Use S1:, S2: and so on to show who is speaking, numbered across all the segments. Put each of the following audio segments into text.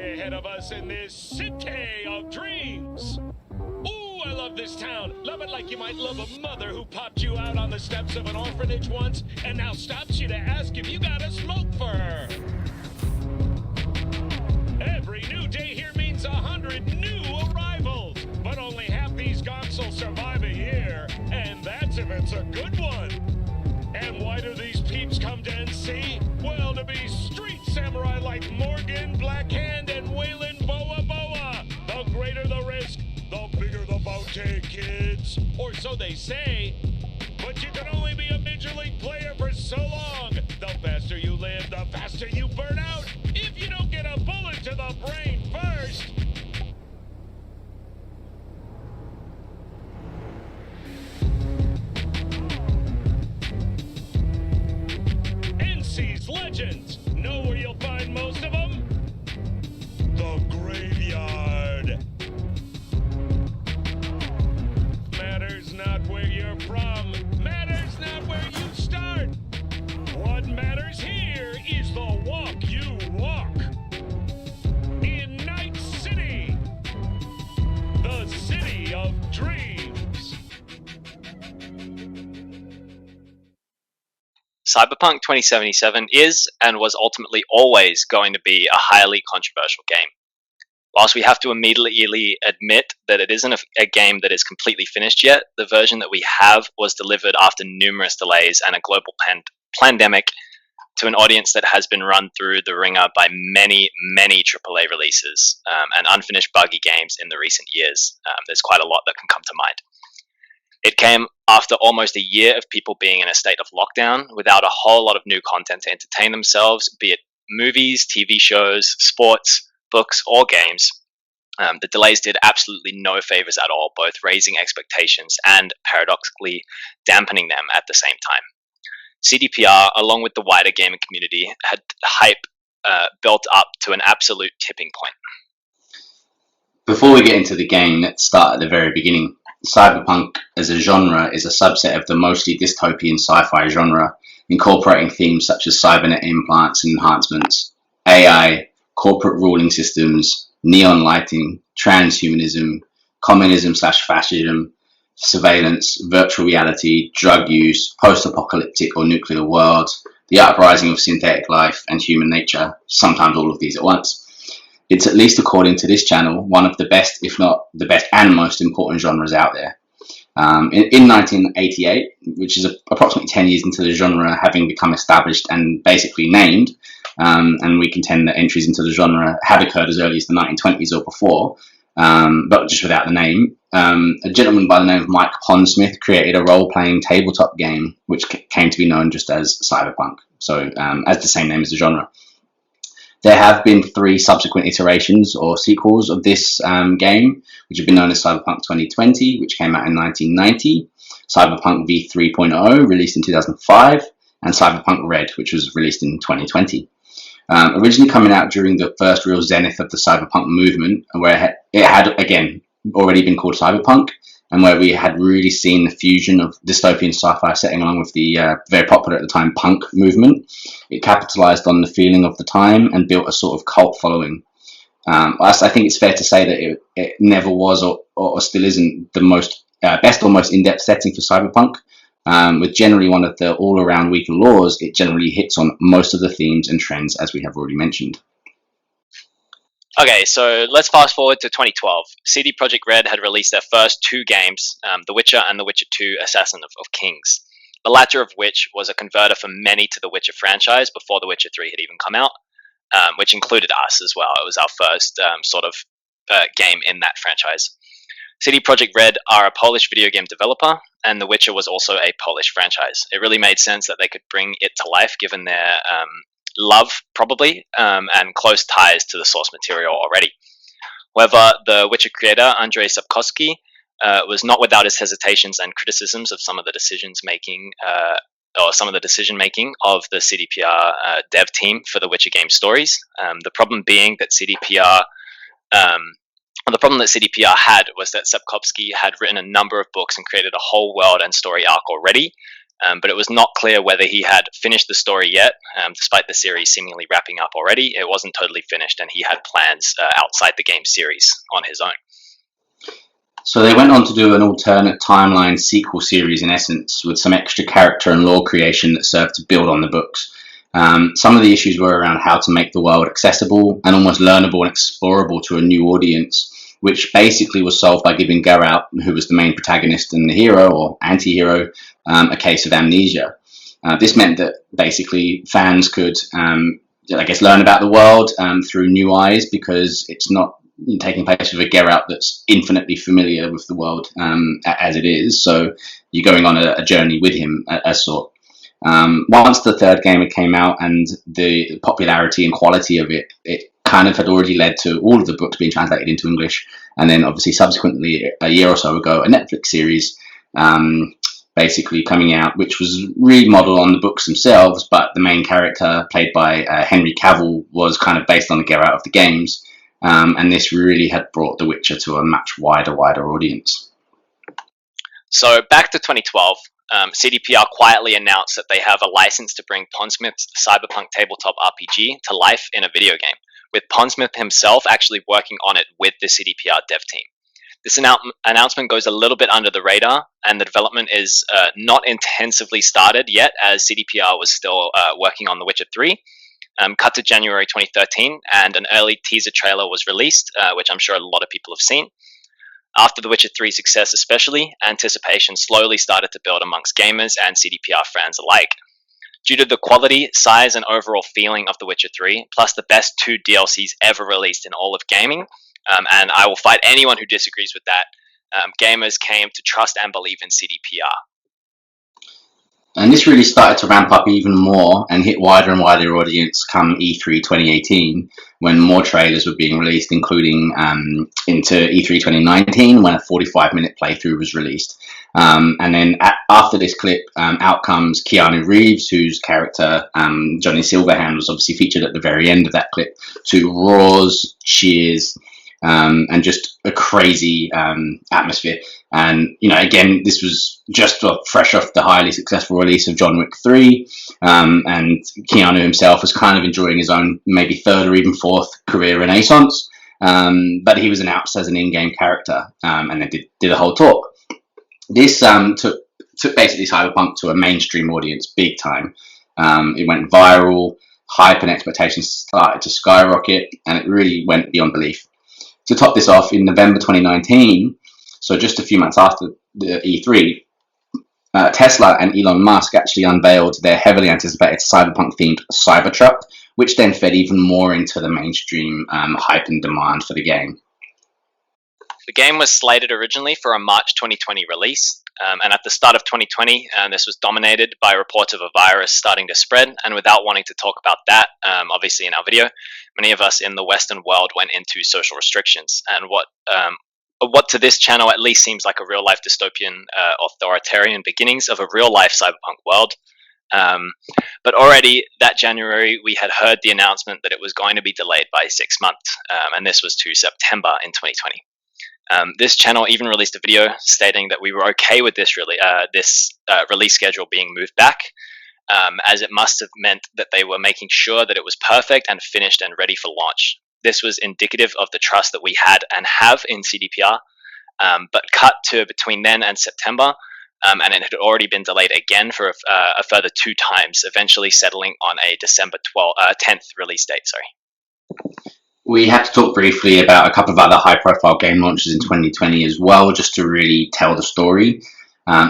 S1: lay ahead of us in this city of dreams. Ooh, I love this town. Love it like you might love a mother who popped you out on the steps of an orphanage once and now stops you to ask if you got a smoke for her. Every new day here means 100 new arrivals, but only half these gonks will survive a year, and that's if it's a good one. And why do these peeps come to NC? Well, to be street samurai like Morgan, Blackhand, and Waylon Boa Boa. The greater the risk, the bigger the bounty, kids. Or so they say. But you can only be a major league player for so long. The faster you live, the faster you burn out. If you don't get a bullet to the brain first. NC's legends. Know where you'll find most of them? The graveyard. Matters not where you're from. Matters not where you start. What matters here is the walk you walk. In Night City, the city of dreams.
S2: Cyberpunk 2077 is and was ultimately always going to be a highly controversial game. Whilst we have to immediately admit that it isn't a game that is completely finished yet, the version that we have was delivered after numerous delays and a global pandemic to an audience that has been run through the ringer by many AAA releases and unfinished buggy games in the recent years. There's quite a lot that can come to mind. It came after almost a year of people being in a state of lockdown without a whole lot of new content to entertain themselves, be it movies, TV shows, sports, books, or games. The delays did absolutely no favors at all, both raising expectations and paradoxically dampening them at the same time. CDPR, along with the wider gaming community, had hype built up to an absolute tipping point.
S3: Before we get into the game, let's start at the very beginning. Cyberpunk as a genre is a subset of the mostly dystopian sci-fi genre, incorporating themes such as cybernet implants and enhancements, AI, corporate ruling systems, neon lighting, transhumanism, communism/fascism, surveillance, virtual reality, drug use, post-apocalyptic or nuclear worlds, the uprising of synthetic life, and human nature, sometimes all of these at once. It's, at least according to this channel, one of the best, if not the best and most important genres out there. In 1988, which is approximately 10 years into the genre having become established and basically named, and we contend that entries into the genre had occurred as early as the 1920s or before, but just without the name. A gentleman by the name of Mike Pondsmith created a role-playing tabletop game which came to be known just as Cyberpunk, so as the same name as the genre. There have been 3 subsequent iterations or sequels of this game, which have been known as Cyberpunk 2020, which came out in 1990, Cyberpunk v3.0, released in 2005, and Cyberpunk Red, which was released in 2020. Originally coming out during the first real zenith of the cyberpunk movement, where it had again already been called Cyberpunk, and where we had really seen the fusion of dystopian sci-fi setting along with the very popular at the time punk movement. It capitalized on the feeling of the time and built a sort of cult following. I think it's fair to say that it never was or still isn't the most best or most in-depth setting for cyberpunk. With generally one of the all-around weaker laws, it generally hits on most of the themes and trends, as we have already mentioned.
S2: Okay, so let's fast forward to 2012. CD Projekt Red had released their first 2 games, The Witcher and The Witcher 2 Assassin of Kings, the latter of which was a converter for many to the Witcher franchise before The Witcher 3 had even come out, which included us as well. It was our first game in that franchise. CD Projekt Red are a Polish video game developer, and The Witcher was also a Polish franchise. It really made sense that they could bring it to life given their love, probably, and close ties to the source material already. However, the Witcher creator, Andrzej Sapkowski, was not without his hesitations and criticisms of some of the decision-making of the CDPR dev team for the Witcher game stories. The problem that CDPR had was that Sapkowski had written a number of books and created a whole world and story arc already, but it was not clear whether he had finished the story yet. Despite the series seemingly wrapping up already, it wasn't totally finished, and he had plans outside the game series on his own.
S3: So they went on to do an alternate timeline sequel series, in essence, with some extra character and lore creation that served to build on the books. Some of the issues were around how to make the world accessible and almost learnable and explorable to a new audience, which basically was solved by giving Geralt, who was the main protagonist and the hero or anti-hero, a case of amnesia. This meant that basically fans could, learn about the world through new eyes, because it's not taking place with a Geralt that's infinitely familiar with the world as it is. So you're going on a journey with him, as sort. Once the third game came out and the popularity and quality of it, it kind of had already led to all of the books being translated into English. And then obviously subsequently, a year or so ago, a Netflix series basically coming out, which was remodeled on the books themselves, but the main character, played by Henry Cavill, was kind of based on the Geralt of the games. And this really had brought The Witcher to a much wider audience.
S2: So back to 2012, CDPR quietly announced that they have a license to bring Pondsmith's Cyberpunk tabletop RPG to life in a video game, with Pondsmith himself actually working on it with the CDPR dev team. This announcement goes a little bit under the radar, and the development is not intensively started yet, as CDPR was still working on The Witcher 3. Cut to January 2013, and an early teaser trailer was released, which I'm sure a lot of people have seen. After The Witcher 3's success especially, anticipation slowly started to build amongst gamers and CDPR fans alike. Due to the quality, size, and overall feeling of The Witcher 3, plus the best 2 DLCs ever released in all of gaming, and I will fight anyone who disagrees with that, gamers came to trust and believe in CDPR.
S3: And this really started to ramp up even more and hit wider and wider audience come E3 2018, when more trailers were being released, including into E3 2019, when a 45-minute playthrough was released. And then after this clip, out comes Keanu Reeves, whose character, Johnny Silverhand, was obviously featured at the very end of that clip, to roars, cheers, and just a crazy atmosphere. And, again, this was just fresh off the highly successful release of John Wick 3. And Keanu himself was kind of enjoying his own maybe third or even fourth career renaissance. But he was announced as an in-game character, and they did a whole talk. This took basically Cyberpunk to a mainstream audience big time. It went viral, hype and expectations started to skyrocket, and it really went beyond belief. To top this off, in November 2019, so just a few months after the E3, Tesla and Elon Musk actually unveiled their heavily anticipated Cyberpunk-themed Cybertruck, which then fed even more into the mainstream hype and demand for the game.
S2: The game was slated originally for a March 2020 release, and at the start of 2020, this was dominated by reports of a virus starting to spread, and without wanting to talk about that, obviously in our video, many of us in the Western world went into social restrictions, and what to this channel at least seems like a real-life dystopian, authoritarian beginnings of a real-life cyberpunk world. But already that January, we had heard the announcement that it was going to be delayed by 6 months, and this was to September in 2020. This channel even released a video stating that we were okay with this release schedule being moved back, as it must have meant that they were making sure that it was perfect and finished and ready for launch. This was indicative of the trust that we had and have in CDPR, but cut to between then and September, and it had already been delayed again for a further 2 times, eventually settling on a December 10th release date.
S3: We have to talk briefly about a couple of other high-profile game launches in 2020 as well, just to really tell the story.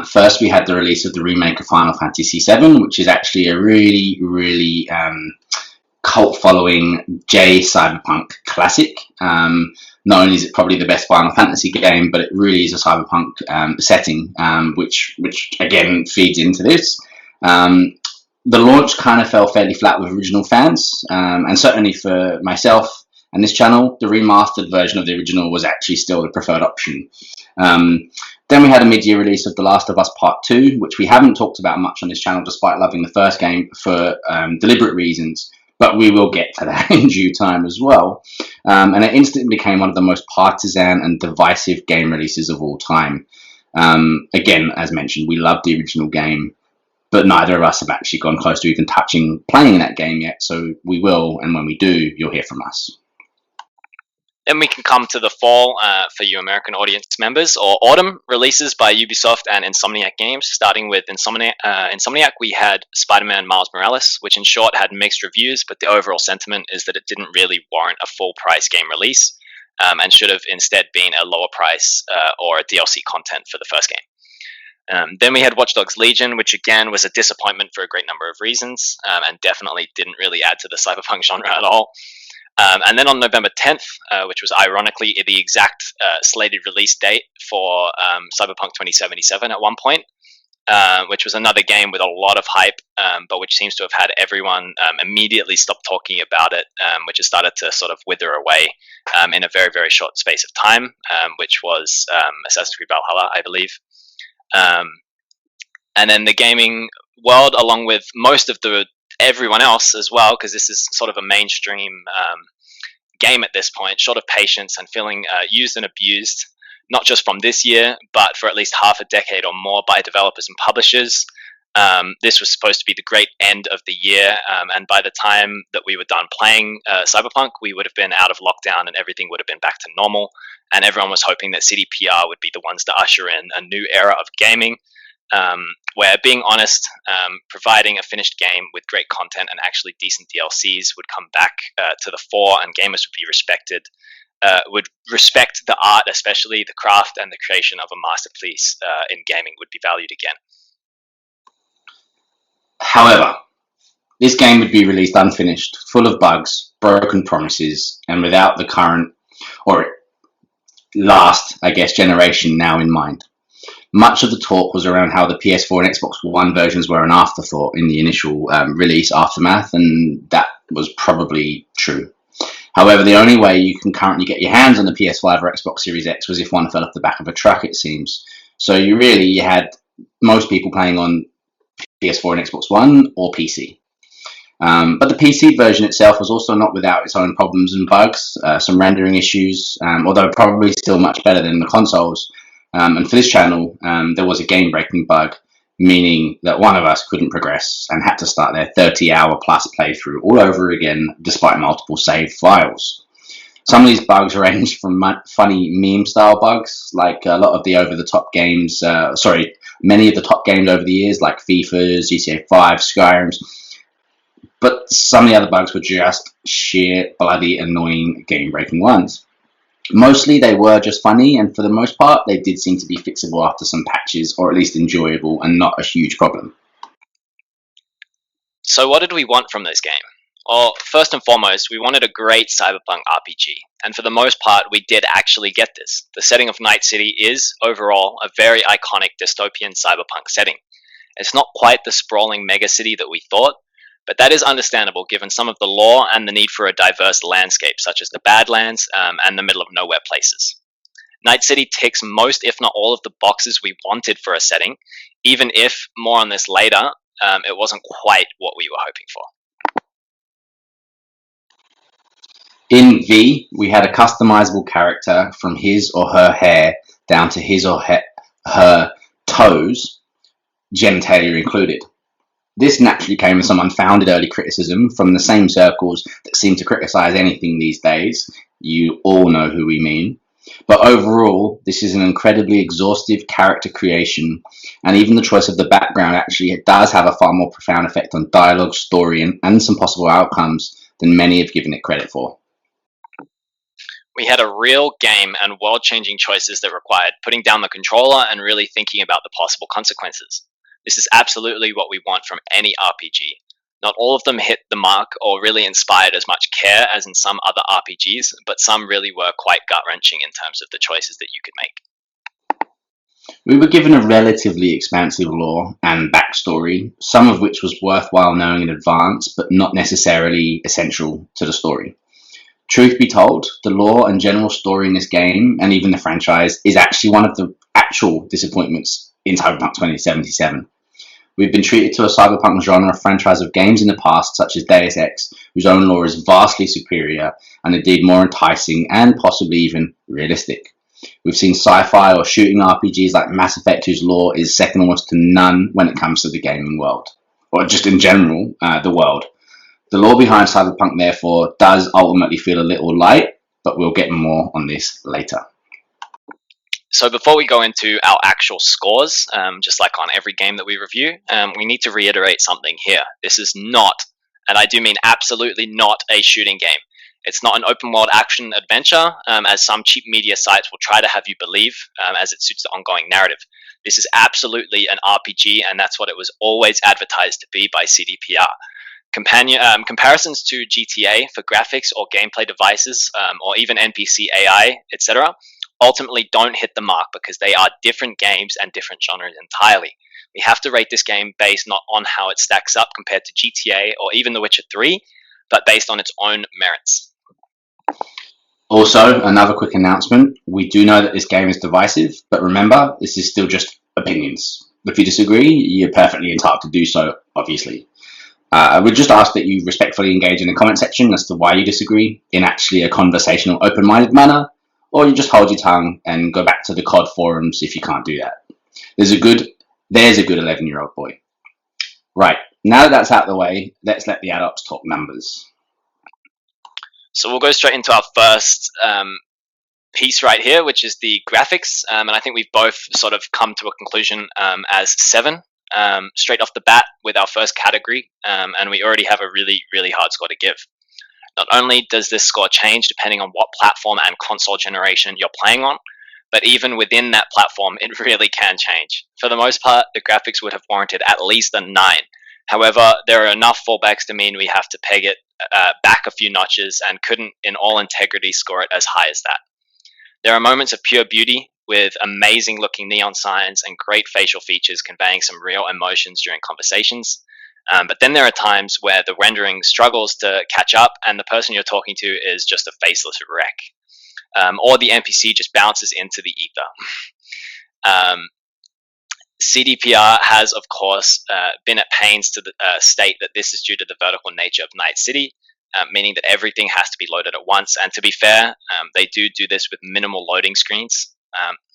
S3: First, we had the release of the remake of Final Fantasy VII, which is actually a really, really cult-following Cyberpunk classic. Not only is it probably the best Final Fantasy game, but it really is a cyberpunk setting, which again feeds into this. The launch kind of fell fairly flat with original fans, and certainly for myself and this channel, the remastered version of the original was actually still the preferred option. Then we had a mid-year release of The Last of Us Part 2, which we haven't talked about much on this channel despite loving the first game for deliberate reasons, but we will get to that in due time as well. And it instantly became one of the most partisan and divisive game releases of all time. Again, as mentioned, we loved the original game. but neither of us have actually gone close to even playing that game yet, so we will, and when we do, you'll hear from us.
S2: Then we can come to the fall for you American audience members, or autumn releases by Ubisoft and Insomniac Games. Starting with Insomniac, we had Spider-Man Miles Morales, which in short had mixed reviews, but the overall sentiment is that it didn't really warrant a full-price game release, and should have instead been a lower price or a DLC content for the first game. Then we had Watch Dogs Legion, which again was a disappointment for a great number of reasons, and definitely didn't really add to the cyberpunk genre at all. And then on November 10th, which was ironically the exact slated release date for Cyberpunk 2077 at one point, which was another game with a lot of hype, but which seems to have had everyone immediately stop talking about it, which has started to sort of wither away in a very, very short space of time, which was Assassin's Creed Valhalla, I believe. And then the gaming world, along with most of everyone else as well, because this is sort of a mainstream game at this point, short of patience and feeling used and abused, not just from this year, but for at least half a decade or more by developers and publishers. This was supposed to be the great end of the year, and by the time that we were done playing Cyberpunk, we would have been out of lockdown and everything would have been back to normal, and everyone was hoping that CDPR would be the ones to usher in a new era of gaming, where, being honest, providing a finished game with great content and actually decent DLCs would come back to the fore, and gamers would be respected, would respect the art, especially the craft and the creation of a masterpiece in gaming would be valued again.
S3: However, this game would be released unfinished, full of bugs, broken promises, and without the current, or last, I guess, generation now in mind. Much of the talk was around how the PS4 and Xbox One versions were an afterthought in the initial release aftermath, and that was probably true. However, the only way you can currently get your hands on the PS5 or Xbox Series X was if one fell off the back of a truck, it seems. So you had most people playing on PS4 and Xbox One or PC. But the PC version itself was also not without its own problems and bugs, some rendering issues, although probably still much better than the consoles. And for this channel, there was a game-breaking bug, meaning that one of us couldn't progress and had to start their 30-hour plus playthrough all over again, despite multiple saved files. Some of these bugs ranged from funny meme-style bugs, like a lot of the over-the-top games, many of the top games over the years, like FIFA's, GTA 5, Skyrim's. But some of the other bugs were just sheer, bloody, annoying, game-breaking ones. Mostly they were just funny, and for the most part they did seem to be fixable after some patches, or at least enjoyable and not a huge problem.
S2: So what did we want from this game? Well, first and foremost, we wanted a great cyberpunk RPG, and for the most part we did actually get this. The setting of Night City is, overall, a very iconic dystopian cyberpunk setting. It's not quite the sprawling megacity that we thought, but that is understandable given some of the lore and the need for a diverse landscape, such as the Badlands and the middle of nowhere places. Night City ticks most, if not all, of the boxes we wanted for a setting, even if, more on this later, it wasn't quite what we were hoping for.
S3: In V, we had a customizable character from his or her hair down to his or her toes, genitalia included. This naturally came with some unfounded early criticism from the same circles that seem to criticize anything these days. You all know who we mean. But overall, this is an incredibly exhaustive character creation, and even the choice of the background actually does have a far more profound effect on dialogue, story, and some possible outcomes than many have given it credit for.
S2: We had a real game and world-changing choices that required putting down the controller and really thinking about the possible consequences. This is absolutely what we want from any RPG. Not all of them hit the mark or really inspired as much care as in some other RPGs, but some really were quite gut-wrenching in terms of the choices that you could make.
S3: We were given a relatively expansive lore and backstory, some of which was worthwhile knowing in advance, but not necessarily essential to the story. Truth be told, the lore and general story in this game, and even the franchise, is actually one of the actual disappointments in Cyberpunk 2077. We've been treated to a cyberpunk genre franchise of games in the past, such as Deus Ex, whose own lore is vastly superior and indeed more enticing and possibly even realistic. We've seen sci-fi or shooting RPGs like Mass Effect, whose lore is second almost to none when it comes to the gaming world, or just in general, the world. The lore behind Cyberpunk, therefore, does ultimately feel a little light, but we'll get more on this later.
S2: So before we go into our actual scores, just like on every game that we review, we need to reiterate something here. This is not, and I do mean absolutely not, a shooting game. It's not an open world action adventure, as some cheap media sites will try to have you believe, as it suits the ongoing narrative. This is absolutely an RPG, and that's what it was always advertised to be by CDPR. Comparisons to GTA for graphics or gameplay devices, or even NPC AI, etc., ultimately don't hit the mark because they are different games and different genres entirely. We have to rate this game based not on how it stacks up compared to GTA or even The Witcher 3, but based on its own merits.
S3: Also, another quick announcement. We do know that this game is divisive, but remember, this is still just opinions. If you disagree, you're perfectly entitled to do so, obviously. I would just ask that you respectfully engage in the comment section as to why you disagree in actually a conversational, open-minded manner, or you just hold your tongue and go back to the COD forums if you can't do that. There's a good 11-year-old boy. Right, now that that's out of the way, let's let the adults talk numbers.
S2: So we'll go straight into our first piece right here, which is the graphics, and I think we've both sort of come to a conclusion as 7 straight off the bat with our first category, and we already have a really, really hard score to give. Not only does this score change depending on what platform and console generation you're playing on, but even within that platform, it really can change. For the most part, the graphics would have warranted at least a 9. However, there are enough fallbacks to mean we have to peg it back a few notches and couldn't, in all integrity, score it as high as that. There are moments of pure beauty with amazing looking neon signs and great facial features conveying some real emotions during conversations. But then there are times where the rendering struggles to catch up and the person you're talking to is just a faceless wreck. Or the NPC just bounces into the ether. CDPR has, of course, been at pains to state that this is due to the vertical nature of Night City, meaning that everything has to be loaded at once. And to be fair, they do this with minimal loading screens.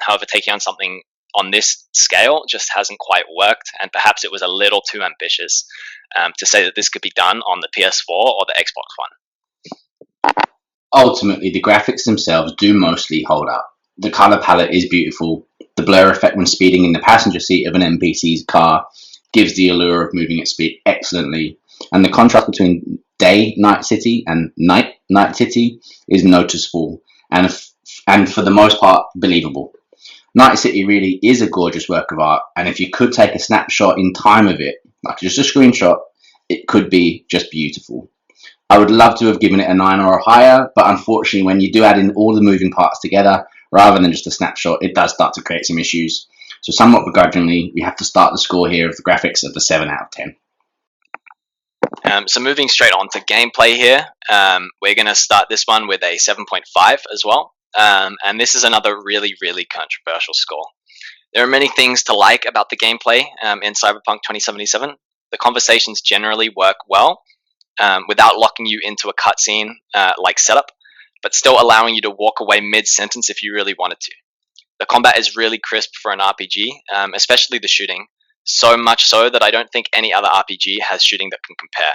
S2: However, taking on something on this scale just hasn't quite worked, and perhaps it was a little too ambitious to say that this could be done on the PS4 or the Xbox One.
S3: Ultimately, the graphics themselves do mostly hold up. The color palette is beautiful. The blur effect when speeding in the passenger seat of an NPC's car gives the allure of moving at speed excellently, and the contrast between day Night City and night City is noticeable and for the most part believable. Night City really is a gorgeous work of art, and if you could take a snapshot in time of it, like just a screenshot, it could be just beautiful. I would love to have given it a 9 or higher, but unfortunately when you do add in all the moving parts together, rather than just a snapshot, it does start to create some issues. So somewhat begrudgingly, we have to start the score here of the graphics at the 7 out of 10.
S2: So moving straight on to gameplay here, we're going to start this one with a 7.5 as well. And this is another really, really controversial score. There are many things to like about the gameplay in Cyberpunk 2077. The conversations generally work well without locking you into a cutscene like setup, but still allowing you to walk away mid-sentence if you really wanted to. The combat is really crisp for an RPG, especially the shooting, so much so that I don't think any other RPG has shooting that can compare.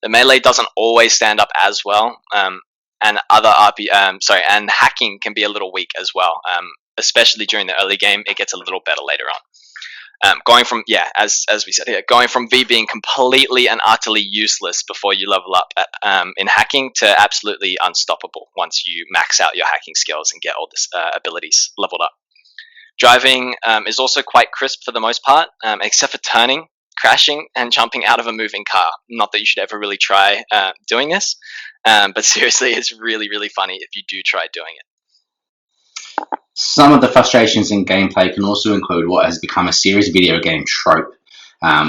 S2: The melee doesn't always stand up as well, and hacking can be a little weak as well, especially during the early game. It gets a little better later on. Going from V being completely and utterly useless before you level up in hacking to absolutely unstoppable once you max out your hacking skills and get all this abilities leveled up. Driving is also quite crisp for the most part, except for turning, crashing, and jumping out of a moving car. Not that you should ever really try doing this, but seriously, it's really, really funny if you do try doing it.
S3: Some of the frustrations in gameplay can also include what has become a serious video game trope,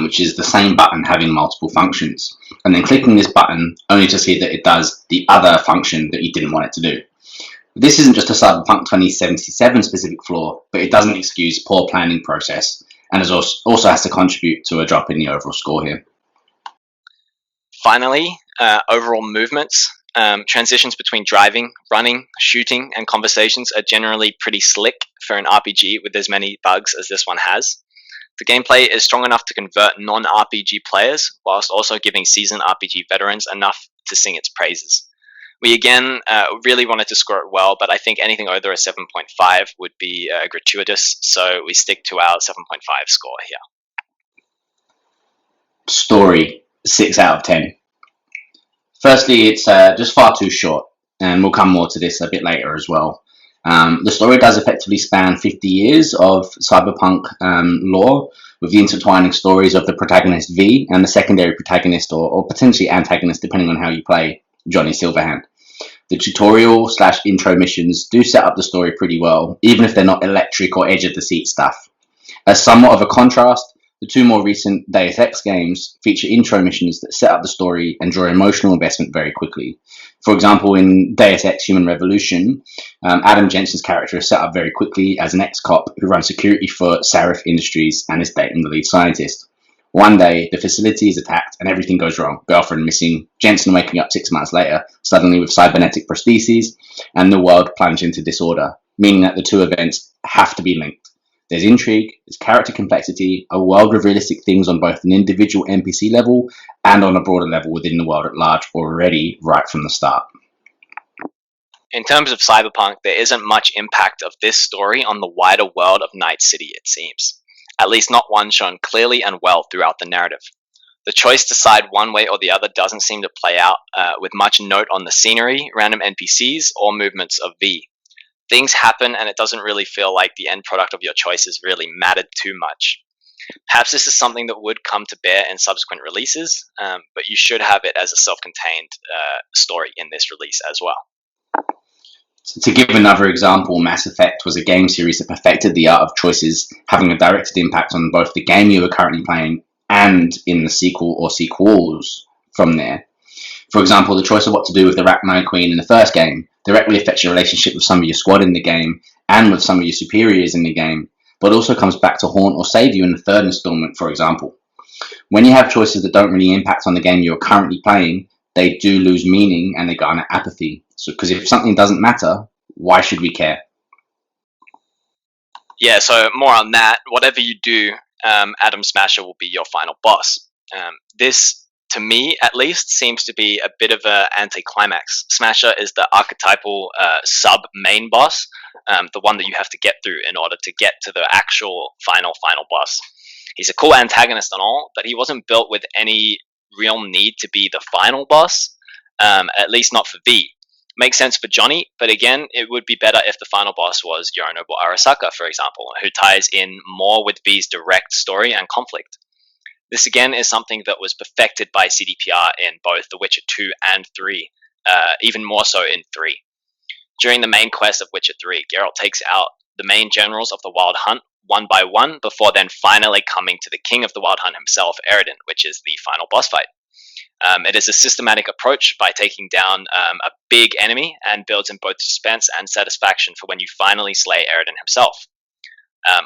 S3: which is the same button having multiple functions, and then clicking this button only to see that it does the other function that you didn't want it to do. This isn't just a Cyberpunk 2077 specific flaw, but it doesn't excuse poor planning process, and also has to contribute to a drop in the overall score here.
S2: Finally, overall movements. Transitions between driving, running, shooting, and conversations are generally pretty slick for an RPG with as many bugs as this one has. The gameplay is strong enough to convert non-RPG players, whilst also giving seasoned RPG veterans enough to sing its praises. We again really wanted to score it well, but I think anything over a 7.5 would be gratuitous, so we stick to our 7.5 score here.
S3: Story, 6 out of 10. Firstly, it's just far too short, and we'll come more to this a bit later as well. The story does effectively span 50 years of cyberpunk lore, with the intertwining stories of the protagonist V and the secondary protagonist or potentially antagonist, depending on how you play, Johnny Silverhand. The tutorial / intro missions do set up the story pretty well, even if they're not electric or edge of the seat stuff. As somewhat of a contrast, the two more recent Deus Ex games feature intro missions that set up the story and draw emotional investment very quickly. For example, in Deus Ex Human Revolution, Adam Jensen's character is set up very quickly as an ex-cop who runs security for Sarif Industries and is dating the lead scientist. One day, the facility is attacked and everything goes wrong. Girlfriend missing, Jensen waking up 6 months later, suddenly with cybernetic prostheses, and the world plunged into disorder, meaning that the two events have to be linked. There's intrigue, there's character complexity, a world with realistic things on both an individual NPC level and on a broader level within the world at large already right from the start.
S2: In terms of Cyberpunk, there isn't much impact of this story on the wider world of Night City, it seems. At least not one shown clearly and well throughout the narrative. The choice to side one way or the other doesn't seem to play out with much note on the scenery, random NPCs, or movements of V. Things happen and it doesn't really feel like the end product of your choices really mattered too much. Perhaps this is something that would come to bear in subsequent releases, but you should have it as a self-contained story in this release as well.
S3: To give another example, Mass Effect was a game series that perfected the art of choices, having a directed impact on both the game you were currently playing and in the sequel or sequels from there. For example, the choice of what to do with the Rachni Queen in the first game directly affects your relationship with some of your squad in the game and with some of your superiors in the game, but also comes back to haunt or save you in the third installment, for example. When you have choices that don't really impact on the game you're currently playing, they do lose meaning and they garner apathy. So, because if something doesn't matter, why should we care?
S2: Yeah, so more on that. Whatever you do, Adam Smasher will be your final boss. This, to me at least, seems to be a bit of an anticlimax. Smasher is the archetypal sub-main boss, the one that you have to get through in order to get to the actual final boss. He's a cool antagonist and all, but he wasn't built with any real need to be the final boss, at least not for V. Makes sense for Johnny, but again, it would be better if the final boss was Yorinobu Arasaka, for example, who ties in more with V's direct story and conflict. This again is something that was perfected by CDPR in both The Witcher 2 and 3, even more so in 3. During the main quest of Witcher 3, Geralt takes out the main generals of the Wild Hunt one by one before then finally coming to the king of the Wild Hunt himself, Eredin, which is the final boss fight. It is a systematic approach by taking down a big enemy and builds in both suspense and satisfaction for when you finally slay Eredin himself.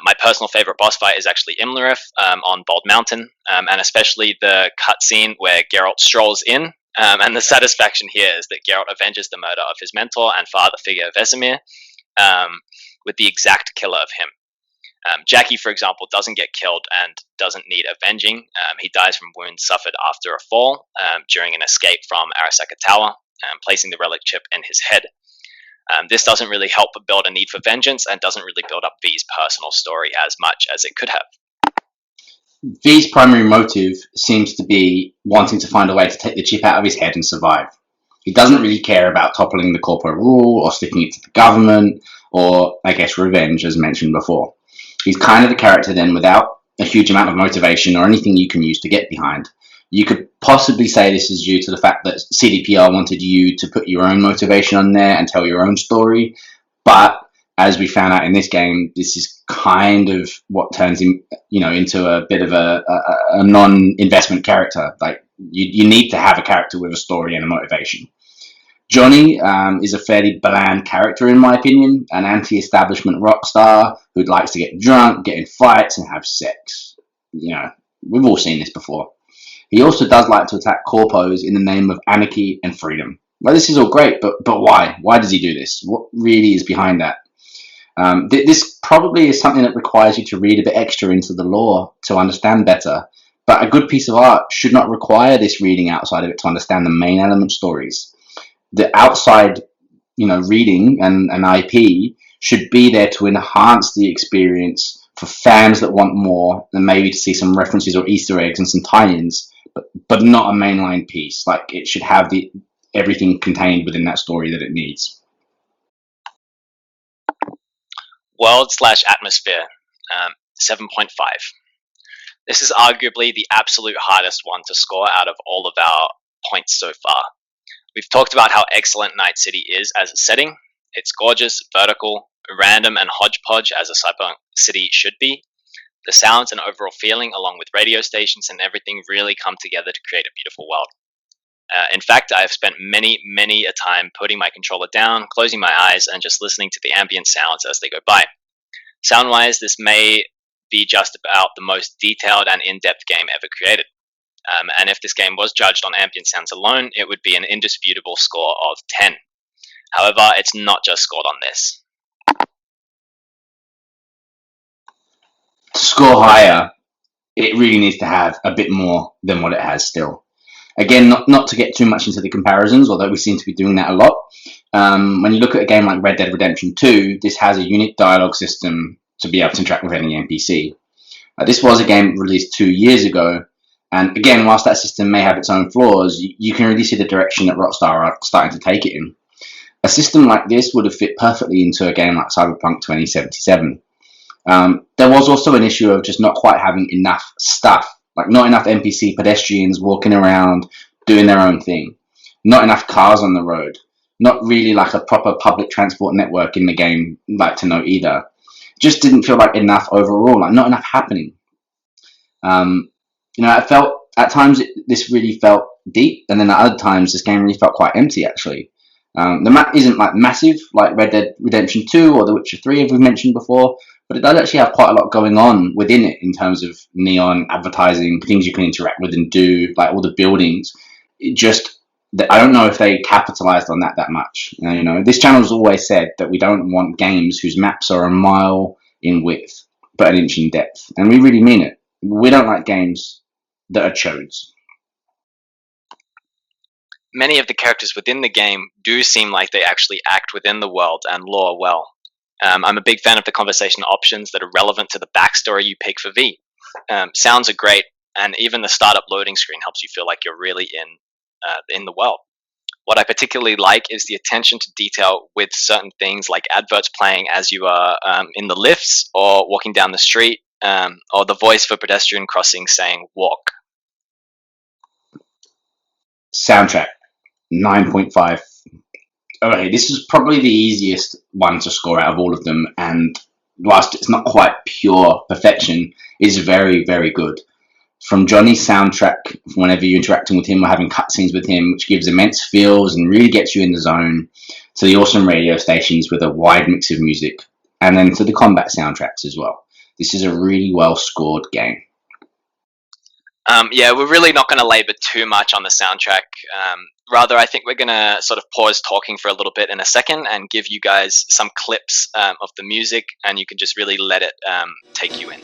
S2: My personal favorite boss fight is actually Imlerith on Bald Mountain, and especially the cutscene where Geralt strolls in, and the satisfaction here is that Geralt avenges the murder of his mentor and father figure Vesemir with the exact killer of him. Jackie, for example, doesn't get killed and doesn't need avenging. He dies from wounds suffered after a fall during an escape from Arasaka Tower, placing the relic chip in his head. This doesn't really help build a need for vengeance and doesn't really build up V's personal story as much as it could have.
S3: V's primary motive seems to be wanting to find a way to take the chip out of his head and survive. He doesn't really care about toppling the corporate rule or sticking it to the government or, I guess, revenge, as mentioned before. He's kind of the character then without a huge amount of motivation or anything you can use to get behind. You could possibly say this is due to the fact that CDPR wanted you to put your own motivation on there and tell your own story, but as we found out in this game, this is kind of what turns him, into a bit of a non-investment character. Like you need to have a character with a story and a motivation. Johnny is a fairly bland character, in my opinion, an anti-establishment rock star who likes to get drunk, get in fights, and have sex. We've all seen this before. He also does like to attack corpos in the name of anarchy and freedom. Well, this is all great, but why? Why does he do this? What really is behind that? This probably is something that requires you to read a bit extra into the lore to understand better. But a good piece of art should not require this reading outside of it to understand the main element stories. The outside, reading and an IP should be there to enhance the experience for fans that want more, and maybe to see some references or Easter eggs and some tie-ins, but not a mainline piece. Like, it should have the everything contained within that story that it needs.
S2: World/atmosphere, 7.5. This is arguably the absolute hardest one to score out of all of our points so far. We've talked about how excellent Night City is as a setting. It's gorgeous, vertical, random, and hodgepodge as a cyberpunk city should be. The sounds and overall feeling, along with radio stations and everything, really come together to create a beautiful world. In fact, I have spent many a time putting my controller down, closing my eyes, and just listening to the ambient sounds as they go by. Sound-wise, this may be just about the most detailed and in-depth game ever created. And if this game was judged on ambient sounds alone, it would be an indisputable score of 10. However, it's not just scored on this.
S3: To score higher, it really needs to have a bit more than what it has still. Again, not to get too much into the comparisons, although we seem to be doing that a lot. When you look at a game like Red Dead Redemption 2, this has a unique dialogue system to be able to interact with any NPC. This was a game released 2 years ago, and again, whilst that system may have its own flaws, you can really see the direction that Rockstar are starting to take it in. A system like this would have fit perfectly into a game like Cyberpunk 2077. There was also an issue of just not quite having enough stuff, like not enough NPC pedestrians walking around doing their own thing, not enough cars on the road, not really like a proper public transport network in the game, like to know either. Just didn't feel like enough overall, like not enough happening. I felt at times this really felt deep, and then at other times this game really felt quite empty actually. The map isn't like massive like Red Dead Redemption 2 or The Witcher 3, as we've mentioned before, but it does actually have quite a lot going on within it in terms of neon, advertising, things you can interact with and do, like all the buildings. I don't know if they capitalized on that much. This channel has always said that we don't want games whose maps are a mile in width but an inch in depth, and we really mean it. We don't like games that are chodes.
S2: Many of the characters within the game do seem like they actually act within the world and lore well. I'm a big fan of the conversation options that are relevant to the backstory you pick for V. Sounds are great, and even the startup loading screen helps you feel like you're really in the world. What I particularly like is the attention to detail with certain things like adverts playing as you are in the lifts or walking down the street, or the voice for pedestrian crossing saying walk.
S3: Soundtrack, 9.5. Okay, this is probably the easiest one to score out of all of them, and whilst it's not quite pure perfection, it's very, very good. From Johnny's soundtrack, whenever you're interacting with him or having cutscenes with him, which gives immense feels and really gets you in the zone, to the awesome radio stations with a wide mix of music, and then to the combat soundtracks as well. This is a really well scored game.
S2: We're really not going to labor too much on the soundtrack. Rather, I think we're going to sort of pause talking for a little bit in a second and give you guys some clips of the music, and you can just really let it take you in.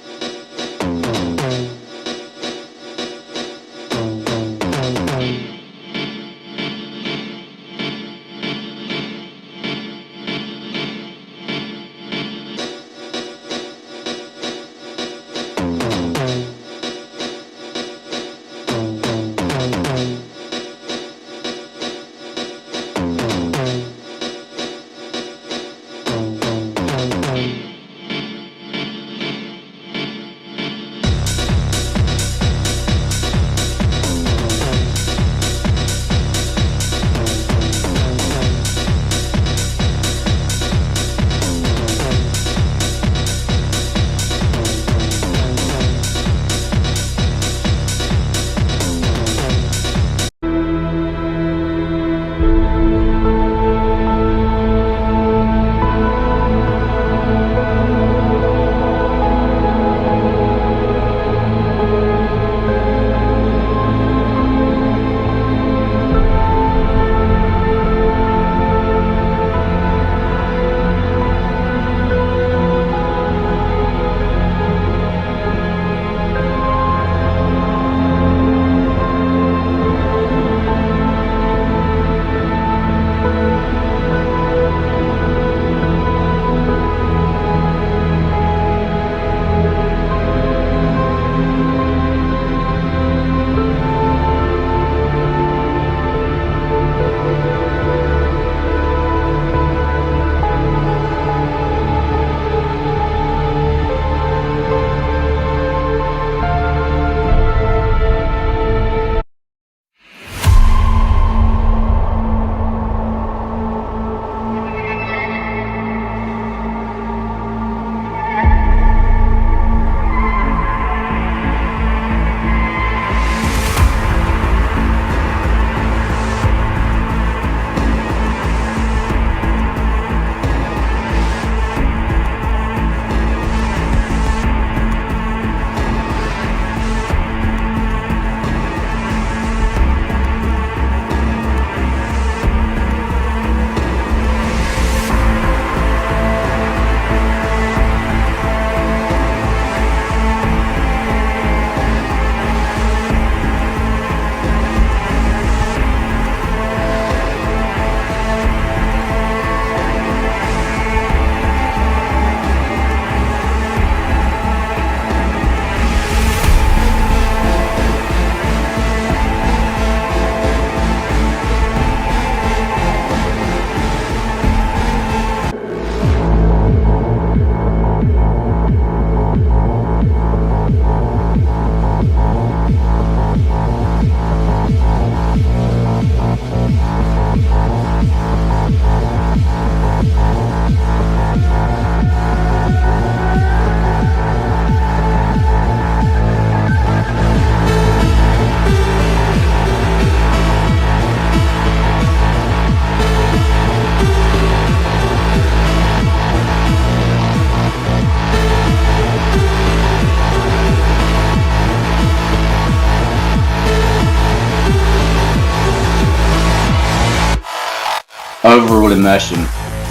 S3: Overall immersion,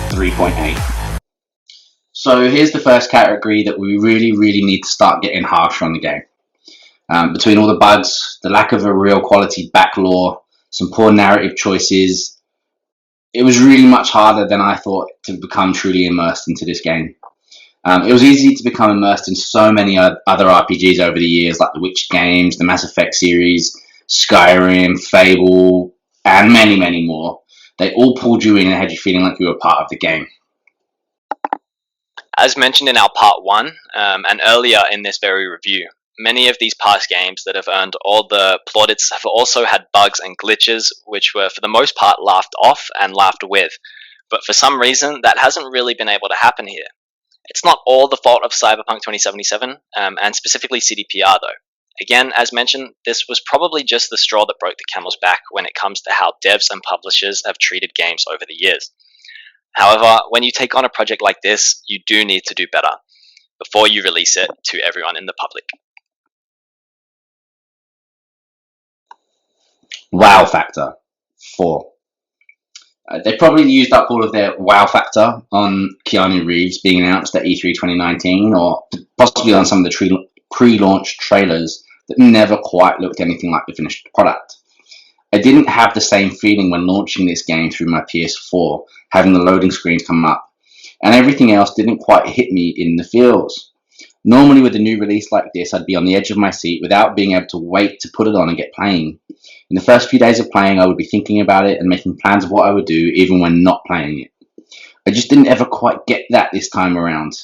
S3: 3.8. So here's the first category that we really need to start getting harsher on the game. Between all the bugs, the lack of a real quality back lore, some poor narrative choices, it was really much harder than I thought to become truly immersed into this game. It was easy to become immersed in so many other RPGs over the years, like the Witcher games, the Mass Effect series, Skyrim, Fable, and many more. They all pulled you in and had you feeling like you were part of the game.
S2: As mentioned in our part 1, and earlier in this very review, many of these past games that have earned all the plaudits have also had bugs and glitches which were for the most part laughed off and laughed with, but for some reason that hasn't really been able to happen here. It's not all the fault of Cyberpunk 2077, and specifically CDPR though. Again, as mentioned, this was probably just the straw that broke the camel's back when it comes to how devs and publishers have treated games over the years. However, when you take on a project like this, you do need to do better before you release it to everyone in the public.
S3: Wow factor, 4. They probably used up all of their wow factor on Keanu Reeves being announced at E3 2019, or possibly on some of the pre-launch trailers that never quite looked anything like the finished product. I didn't have the same feeling when launching this game through my PS4, having the loading screens come up, and everything else didn't quite hit me in the feels. Normally with a new release like this, I'd be on the edge of my seat without being able to wait to put it on and get playing. In the first few days of playing, I would be thinking about it and making plans of what I would do even when not playing it. I just didn't ever quite get that this time around.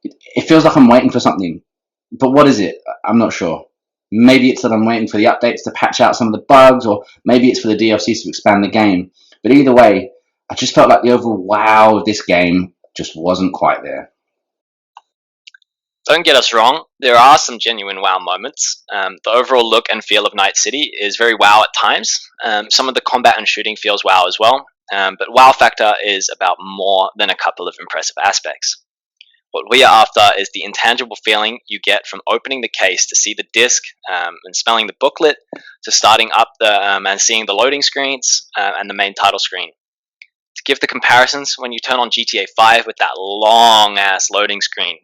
S3: It feels like I'm waiting for something, but what is it? I'm not sure. Maybe it's that I'm waiting for the updates to patch out some of the bugs, or maybe it's for the DLCs to expand the game. But either way, I just felt like the overall wow of this game just wasn't quite there.
S2: Don't get us wrong, there are some genuine wow moments. The overall look and feel of Night City is very wow at times. Some of the combat and shooting feels wow as well. But wow factor is about more than a couple of impressive aspects. What we are after is the intangible feeling you get from opening the case to see the disc and smelling the booklet, to starting up and seeing the loading screens and the main title screen. To give the comparisons, when you turn on GTA 5 with that long ass loading screen,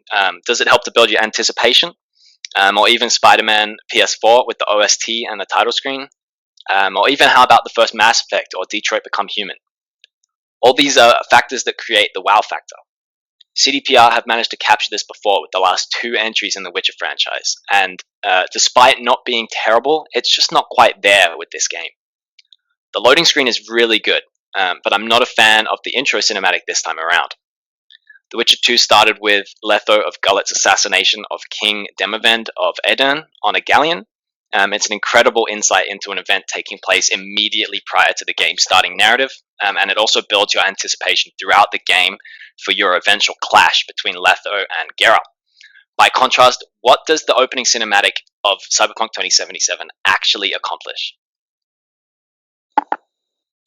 S2: does it help to build your anticipation? Or even Spider-Man PS4 with the OST and the title screen? Or even how about the first Mass Effect or Detroit Become Human? All these are factors that create the wow factor. CDPR have managed to capture this before with the last 2 entries in the Witcher franchise, and despite not being terrible, it's just not quite there with this game. The loading screen is really good, but I'm not a fan of the intro cinematic this time around. The Witcher 2 started with Letho of Gullet's assassination of King Demavend of Aedirn on a galleon. It's an incredible insight into an event taking place immediately prior to the game's starting narrative, and it also builds your anticipation throughout the game for your eventual clash between Letho and Geralt. By contrast, what does the opening cinematic of Cyberpunk 2077 actually accomplish?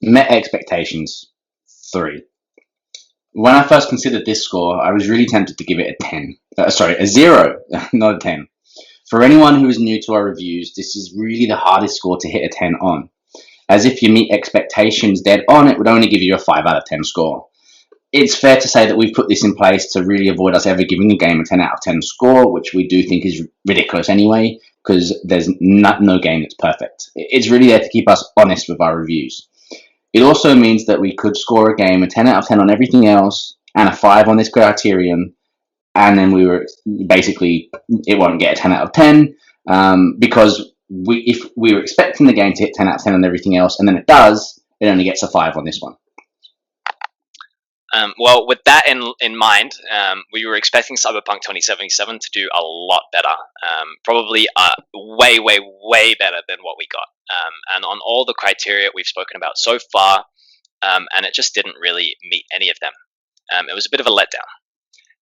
S3: Met expectations, 3. When I first considered this score, I was really tempted to give it a 10. A 0, not a 10. For anyone who is new to our reviews, this is really the hardest score to hit a 10 on. As if you meet expectations dead on, it would only give you a 5 out of 10 score. It's fair to say that we've put this in place to really avoid us ever giving a game a 10 out of 10 score, which we do think is ridiculous anyway, because there's no game that's perfect. It's really there to keep us honest with our reviews. It also means that we could score a game a 10 out of 10 on everything else, and a 5 on this criterion, and then it won't get a 10 out of 10, because if we were expecting the game to hit 10 out of 10 on everything else, and then it does, it only gets a 5 on this one.
S2: Well, with that in mind, we were expecting Cyberpunk 2077 to do a lot better. Probably way better than what we got. And on all the criteria we've spoken about so far, and it just didn't really meet any of them. It was a bit of a letdown.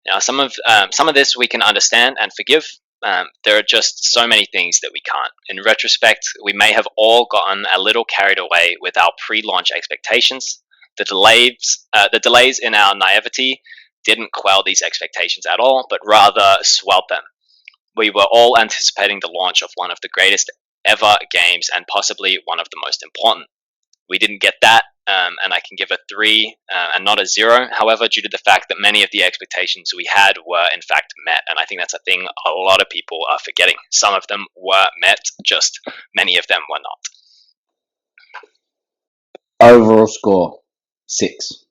S2: Now, some of this we can understand and forgive. There are just so many things that we can't. In retrospect, we may have all gotten a little carried away with our pre-launch expectations. The delays in our naivety didn't quell these expectations at all, but rather swelled them. We were all anticipating the launch of one of the greatest ever games and possibly one of the most important. We didn't get that, and I can give a 3 and not a 0. However, due to the fact that many of the expectations we had were in fact met, and I think that's a thing a lot of people are forgetting. Some of them were met, just many of them were not.
S3: Overall score 6.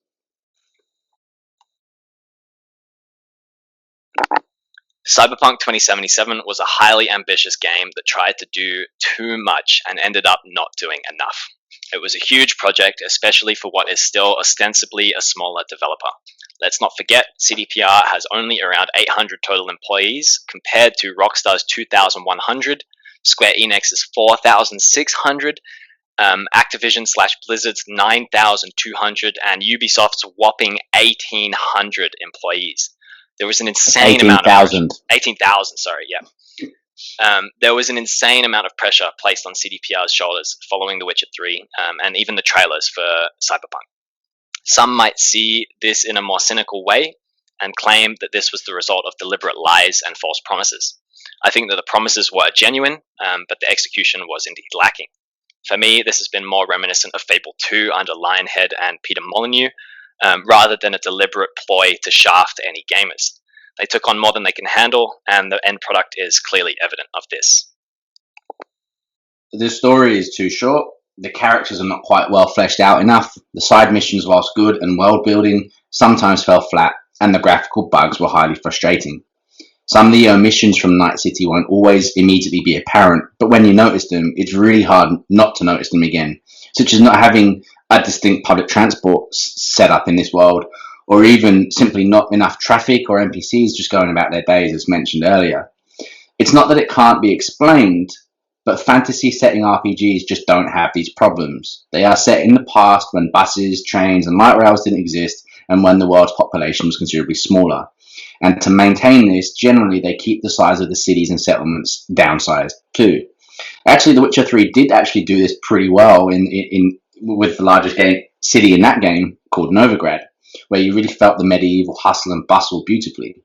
S2: Cyberpunk 2077 was a highly ambitious game that tried to do too much and ended up not doing enough. It was a huge project, especially for what is still ostensibly a smaller developer. Let's not forget, CDPR has only around 800 total employees, compared to Rockstar's 2,100, Square Enix's 4,600, Activision/Blizzard's 9,200, and Ubisoft's whopping 1,800 employees. There was an insane amount of 18,000, sorry, yeah. There was an insane amount of pressure placed on CDPR's shoulders following The Witcher 3 and even the trailers for Cyberpunk. Some might see this in a more cynical way and claim that this was the result of deliberate lies and false promises. I think that the promises were genuine, but the execution was indeed lacking. For me, this has been more reminiscent of Fable 2 under Lionhead and Peter Molyneux, rather than a deliberate ploy to shaft any gamers. They took on more than they can handle, and the end product is clearly evident of this.
S3: The story is too short, the characters are not quite well fleshed out enough, the side missions, whilst good and world building, sometimes fell flat, and the graphical bugs were highly frustrating. Some of the omissions from Night City won't always immediately be apparent, but when you notice them, it's really hard not to notice them again, such as not having a distinct public transport set up in this world, or even simply not enough traffic or NPCs just going about their days, as mentioned earlier. It's not that it can't be explained, but fantasy setting RPGs just don't have these problems. They are set in the past when buses, trains, and light rails didn't exist, and when the world's population was considerably smaller. And to maintain this, generally they keep the size of the cities and settlements downsized too. Actually, The Witcher 3 did actually do this pretty well with the largest city in that game, called Novigrad, where you really felt the medieval hustle and bustle beautifully.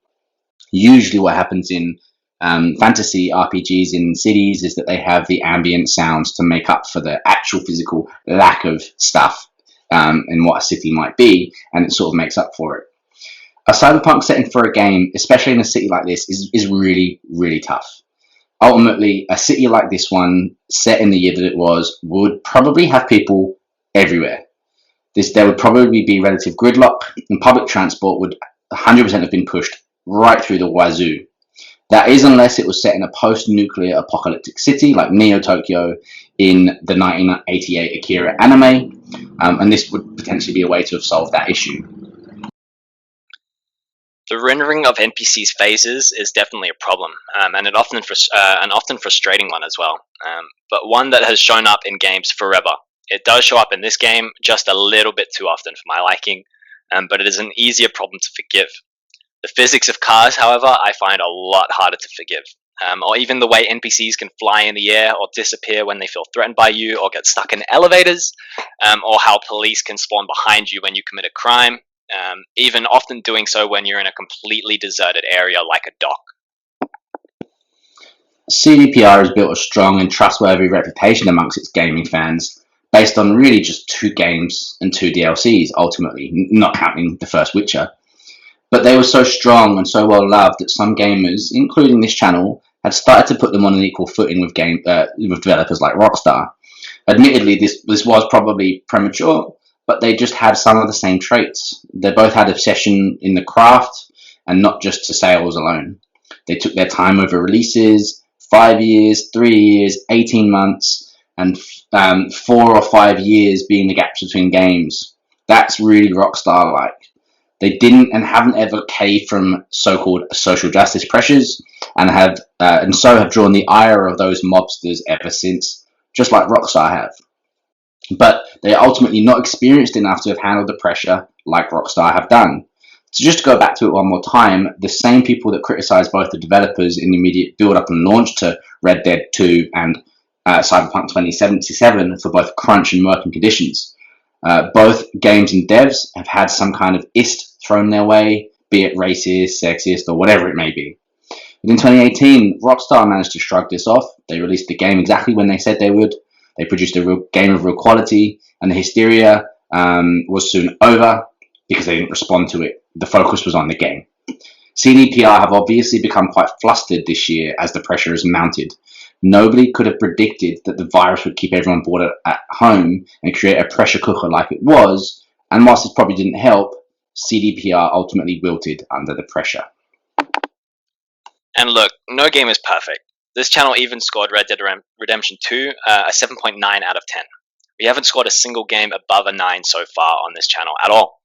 S3: Usually what happens in fantasy RPGs in cities is that they have the ambient sounds to make up for the actual physical lack of stuff in what a city might be, and it sort of makes up for it. A cyberpunk setting for a game, especially in a city like this, is really, really tough. Ultimately, a city like this one, set in the year that it was, would probably have people everywhere. There would probably be relative gridlock, and public transport would 100% have been pushed right through the wazoo. That is unless it was set in a post-nuclear apocalyptic city like Neo-Tokyo in the 1988 Akira anime, and this would potentially be a way to have solved that issue.
S2: The rendering of NPCs' faces is definitely a problem, and an often frustrating one as well, but one that has shown up in games forever. It does show up in this game just a little bit too often for my liking, but it is an easier problem to forgive. The physics of cars, however, I find a lot harder to forgive, or even the way NPCs can fly in the air or disappear when they feel threatened by you or get stuck in elevators, or how police can spawn behind you when you commit a crime. Even often doing so when you're in a completely deserted area like a dock.
S3: CDPR has built a strong and trustworthy reputation amongst its gaming fans, based on really just 2 games and 2 DLCs, ultimately, not counting the first Witcher. But they were so strong and so well loved that some gamers, including this channel, had started to put them on an equal footing with developers like Rockstar. Admittedly, this was probably premature, but they just had some of the same traits. They both had obsession in the craft, and not just to sales alone. They took their time over releases, 5 years, 3 years, 18 months, and 4 or 5 years being the gaps between games. That's really Rockstar-like. They didn't and haven't ever caved from so-called social justice pressures, and so have drawn the ire of those mobsters ever since, just like Rockstar have. But they are ultimately not experienced enough to have handled the pressure like Rockstar have done. So just to go back to it one more time, the same people that criticised both the developers in the immediate build-up and launch to Red Dead 2 and Cyberpunk 2077 for both crunch and working conditions. Both games and devs have had some kind of ist thrown their way, be it racist, sexist, or whatever it may be. But in 2018, Rockstar managed to shrug this off. They released the game exactly when they said they would. They produced a game of real quality, and the hysteria was soon over because they didn't respond to it. The focus was on the game. CDPR have obviously become quite flustered this year as the pressure has mounted. Nobody could have predicted that the virus would keep everyone bored at home and create a pressure cooker like it was, and whilst it probably didn't help, CDPR ultimately wilted under the pressure.
S2: And look, no game is perfect. This channel even scored Red Dead Redemption 2 a 7.9 out of 10. We haven't scored a single game above a 9 so far on this channel at all.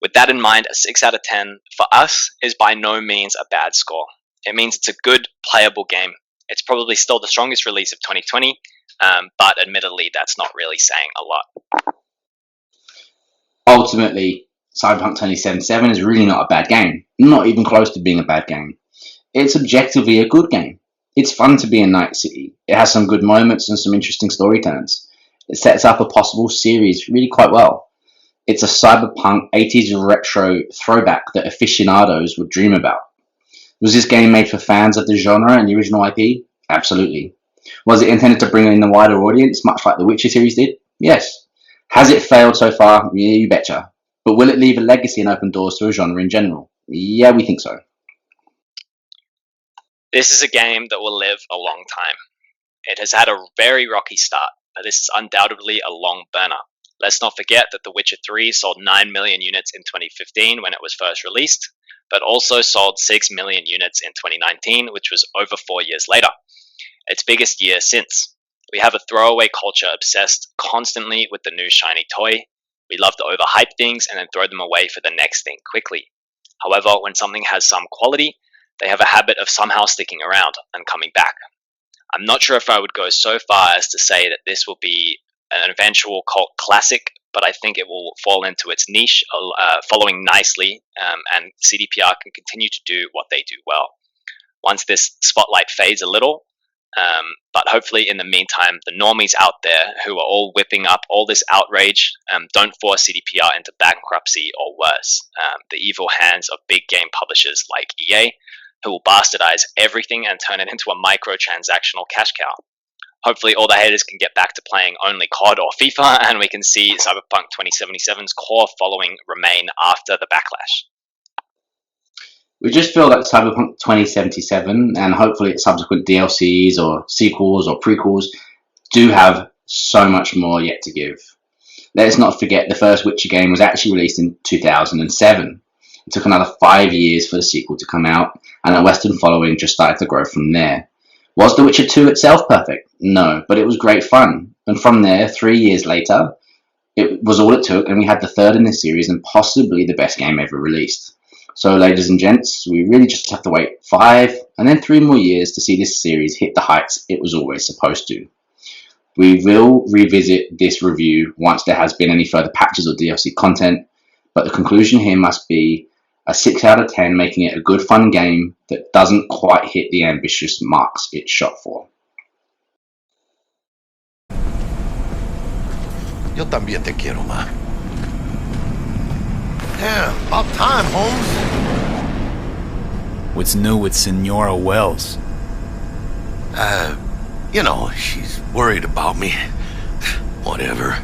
S2: With that in mind, a 6 out of 10 for us is by no means a bad score. It means it's a good, playable game. It's probably still the strongest release of 2020, but admittedly that's not really saying a lot.
S3: Ultimately, Cyberpunk 2077 is really not a bad game. Not even close to being a bad game. It's objectively a good game. It's fun to be in Night City. It has some good moments and some interesting story turns. It sets up a possible series really quite well. It's a cyberpunk 80s retro throwback that aficionados would dream about. Was this game made for fans of the genre and the original IP? Absolutely. Was it intended to bring in the wider audience, much like the Witcher series did? Yes. Has it failed so far? Yeah, you betcha. But will it leave a legacy and open doors to a genre in general? Yeah, we think so.
S2: This is a game that will live a long time. It has had a very rocky start, but this is undoubtedly a long burner. Let's not forget that The Witcher 3 sold 9 million units in 2015 when it was first released, but also sold 6 million units in 2019, which was over 4 years later. Its biggest year since. We have a throwaway culture obsessed constantly with the new shiny toy. We love to overhype things and then throw them away for the next thing quickly. However, when something has some quality, they have a habit of somehow sticking around and coming back. I'm not sure if I would go so far as to say that this will be an eventual cult classic, but I think it will fall into its niche, following nicely, and CDPR can continue to do what they do well. Once this spotlight fades a little, but hopefully in the meantime, the normies out there who are all whipping up all this outrage don't force CDPR into bankruptcy or worse. The evil hands of big game publishers like EA, who will bastardize everything and turn it into a microtransactional cash cow. Hopefully all the haters can get back to playing only COD or FIFA, and we can see Cyberpunk 2077's core following remain after the backlash.
S3: We just feel that Cyberpunk 2077 and hopefully its subsequent DLCs or sequels or prequels do have so much more yet to give. Let's not forget the first Witcher game was actually released in 2007. It took another 5 years for the sequel to come out, and a Western following just started to grow from there. Was The Witcher 2 itself perfect? No, but it was great fun. And from there, 3 years later, it was all it took, and we had the third in this series and possibly the best game ever released. So, ladies and gents, we really just have to wait 5 and then 3 more years to see this series hit the heights it was always supposed to. We will revisit this review once there has been any further patches or DLC content, but the conclusion here must be a 6 out of 10, making it a good fun game that doesn't quite hit the ambitious marks it shot for.
S4: Yo también te quiero, ma. Yeah, about time, Holmes.
S5: What's new with Senora Wells?
S4: You know, she's worried about me. Whatever.